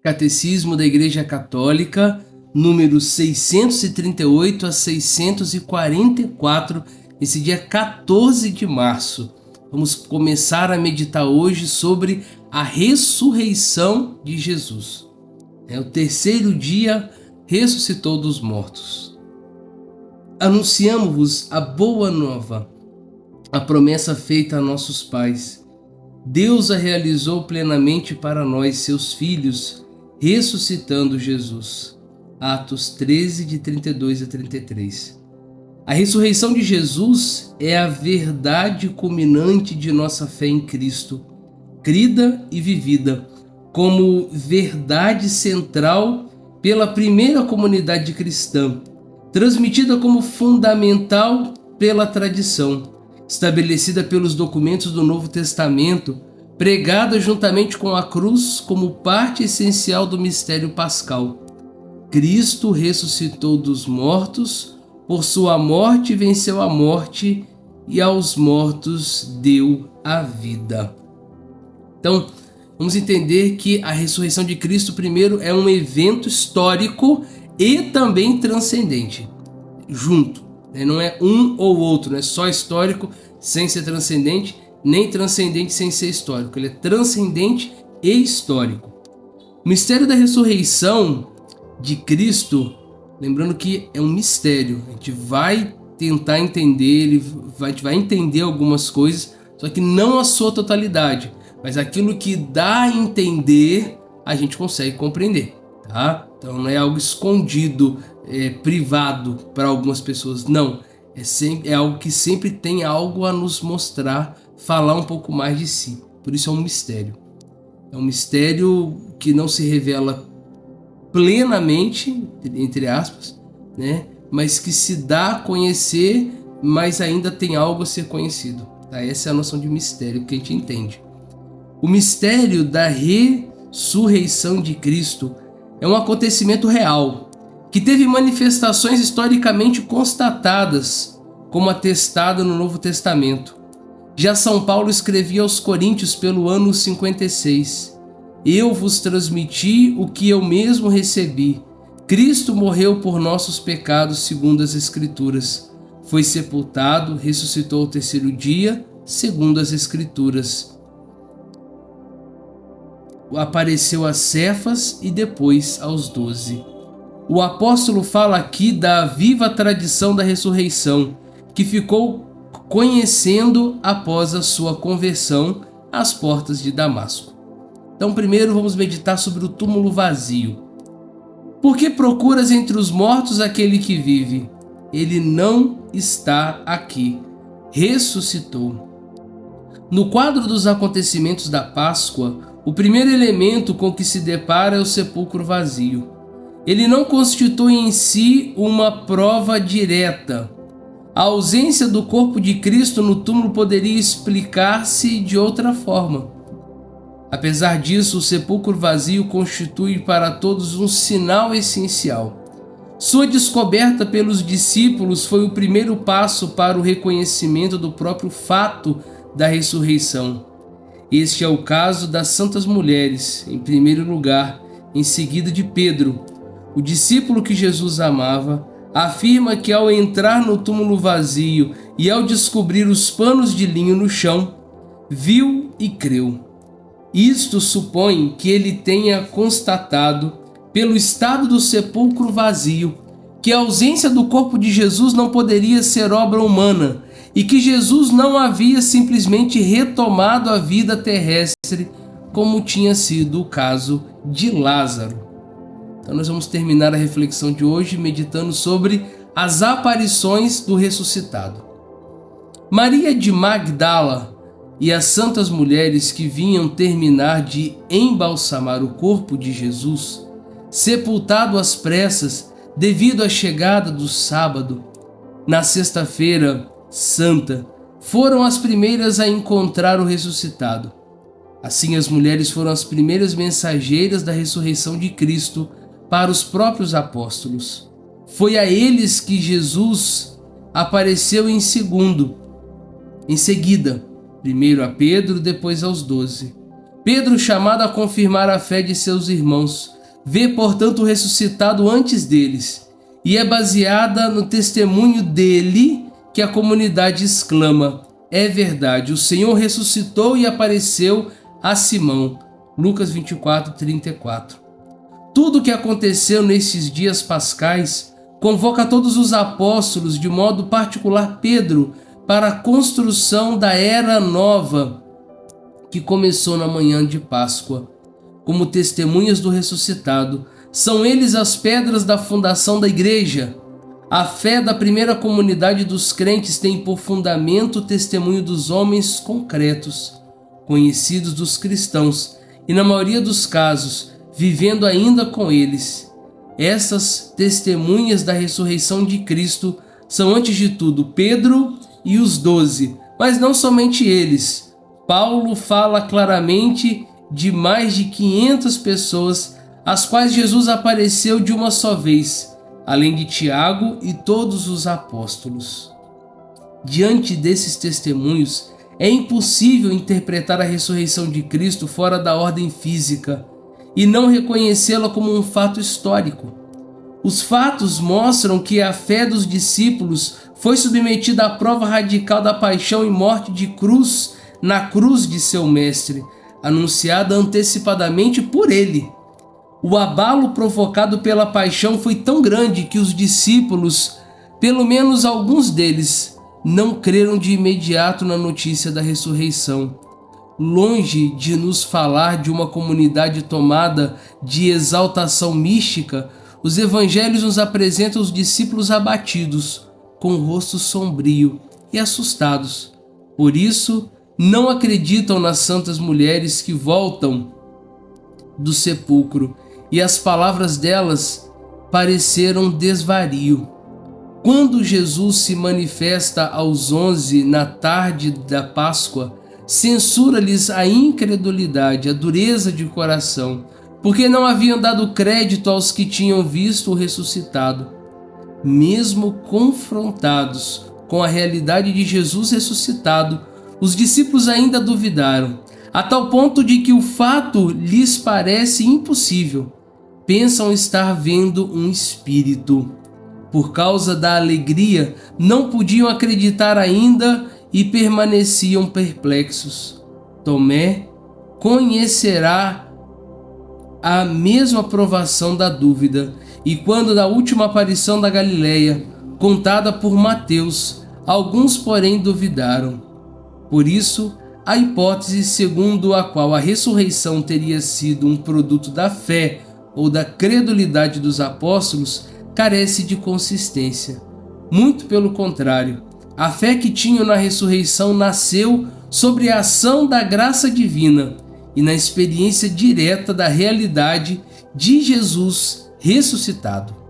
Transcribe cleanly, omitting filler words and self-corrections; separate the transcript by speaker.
Speaker 1: Catecismo da Igreja Católica, número 638 a 644, esse dia 14 de março. Vamos começar a meditar hoje sobre a ressurreição de Jesus. O terceiro dia ressuscitou dos mortos. Anunciamo-vos a boa nova, a promessa feita a nossos pais. Deus a realizou plenamente para nós, seus filhos, ressuscitando Jesus. Atos 13, de 32 a 33. A ressurreição de Jesus é a verdade culminante de nossa fé em Cristo, crida e vivida como verdade central pela primeira comunidade cristã, transmitida como fundamental pela tradição, estabelecida pelos documentos do Novo Testamento, pregada juntamente com a cruz como parte essencial do mistério pascal. Cristo ressuscitou dos mortos, por sua morte venceu a morte e aos mortos deu a vida. Então, vamos entender que a ressurreição de Cristo, primeiro, é um evento histórico e também transcendente, junto. Não é um ou outro, não é só histórico sem ser transcendente, nem transcendente sem ser histórico. Ele é transcendente e histórico. O mistério da ressurreição de Cristo, lembrando que é um mistério, a gente vai tentar entender, a gente vai entender algumas coisas, só que não a sua totalidade, mas aquilo que dá a entender, a gente consegue compreender, tá? Então não é algo escondido, privado para algumas pessoas, não. É algo que sempre tem algo a nos mostrar, falar um pouco mais de si. Por isso é um mistério. É um mistério que não se revela plenamente, entre aspas, né? Mas que se dá a conhecer, mas ainda tem algo a ser conhecido. Tá? Essa é a noção de mistério que a gente entende. O mistério da ressurreição de Cristo é um acontecimento real, que teve manifestações historicamente constatadas, como atestado no Novo Testamento. Já São Paulo escrevia aos Coríntios pelo ano 56: Eu vos transmiti o que eu mesmo recebi. Cristo morreu por nossos pecados segundo as Escrituras. Foi sepultado, ressuscitou ao terceiro dia, segundo as Escrituras. Apareceu a Cefas e depois aos 12. O apóstolo fala aqui da viva tradição da ressurreição, que ficou conhecendo após a sua conversão às portas de Damasco. Então, primeiro vamos meditar sobre o túmulo vazio. Por que procuras entre os mortos aquele que vive? Ele não está aqui. Ressuscitou. No quadro dos acontecimentos da Páscoa, o primeiro elemento com que se depara é o sepulcro vazio. Ele não constitui em si uma prova direta. A ausência do corpo de Cristo no túmulo poderia explicar-se de outra forma. Apesar disso, o sepulcro vazio constitui para todos um sinal essencial. Sua descoberta pelos discípulos foi o primeiro passo para o reconhecimento do próprio fato da ressurreição. Este é o caso das santas mulheres, em primeiro lugar, em seguida de Pedro. O discípulo que Jesus amava afirma que ao entrar no túmulo vazio e ao descobrir os panos de linho no chão, viu e creu. Isto supõe que ele tenha constatado, pelo estado do sepulcro vazio, que a ausência do corpo de Jesus não poderia ser obra humana e que Jesus não havia simplesmente retomado a vida terrestre, como tinha sido o caso de Lázaro. Então nós vamos terminar a reflexão de hoje meditando sobre as aparições do ressuscitado. Maria de Magdala e as santas mulheres que vinham terminar de embalsamar o corpo de Jesus, sepultado às pressas devido à chegada do sábado, na sexta-feira santa, foram as primeiras a encontrar o ressuscitado. Assim, as mulheres foram as primeiras mensageiras da ressurreição de Cristo para os próprios apóstolos. Foi a eles que Jesus apareceu em seguida, primeiro a Pedro, depois aos 12. Pedro, chamado a confirmar a fé de seus irmãos, vê, portanto, o ressuscitado antes deles, e é baseada no testemunho dele que a comunidade exclama: é verdade, o Senhor ressuscitou e apareceu a Simão. Lucas 24:34. Tudo o que aconteceu nesses dias pascais convoca todos os apóstolos, de modo particular Pedro, para a construção da era nova que começou na manhã de Páscoa. Como testemunhas do ressuscitado, são eles as pedras da fundação da igreja. A fé da primeira comunidade dos crentes tem por fundamento o testemunho dos homens concretos, conhecidos dos cristãos, e na maioria dos casos, vivendo ainda com eles. Essas testemunhas da ressurreição de Cristo são, antes de tudo, Pedro e os 12, mas não somente eles. Paulo fala claramente de mais de 500 pessoas às quais Jesus apareceu de uma só vez, além de Tiago e todos os apóstolos. Diante desses testemunhos, é impossível interpretar a ressurreição de Cristo fora da ordem física e não reconhecê-la como um fato histórico. Os fatos mostram que a fé dos discípulos foi submetida à prova radical da paixão e morte de cruz na cruz de seu mestre, anunciada antecipadamente por ele. O abalo provocado pela paixão foi tão grande que os discípulos, pelo menos alguns deles, não creram de imediato na notícia da ressurreição. Longe de nos falar de uma comunidade tomada de exaltação mística, os evangelhos nos apresentam os discípulos abatidos, com o rosto sombrio e assustados. Por isso, não acreditam nas santas mulheres que voltam do sepulcro, e as palavras delas pareceram desvario. Quando Jesus se manifesta aos 11 na tarde da Páscoa, censura-lhes a incredulidade, a dureza de coração, porque não haviam dado crédito aos que tinham visto o ressuscitado. Mesmo confrontados com a realidade de Jesus ressuscitado, os discípulos ainda duvidaram, a tal ponto de que o fato lhes parece impossível. Pensam estar vendo um espírito. Por causa da alegria, não podiam acreditar ainda e permaneciam perplexos. Tomé conhecerá a mesma provação da dúvida, e quando na última aparição da Galileia, contada por Mateus, alguns porém duvidaram. Por isso, a hipótese segundo a qual a ressurreição teria sido um produto da fé ou da credulidade dos apóstolos carece de consistência. Muito pelo contrário, a fé que tinham na ressurreição nasceu sobre a ação da graça divina e na experiência direta da realidade de Jesus ressuscitado.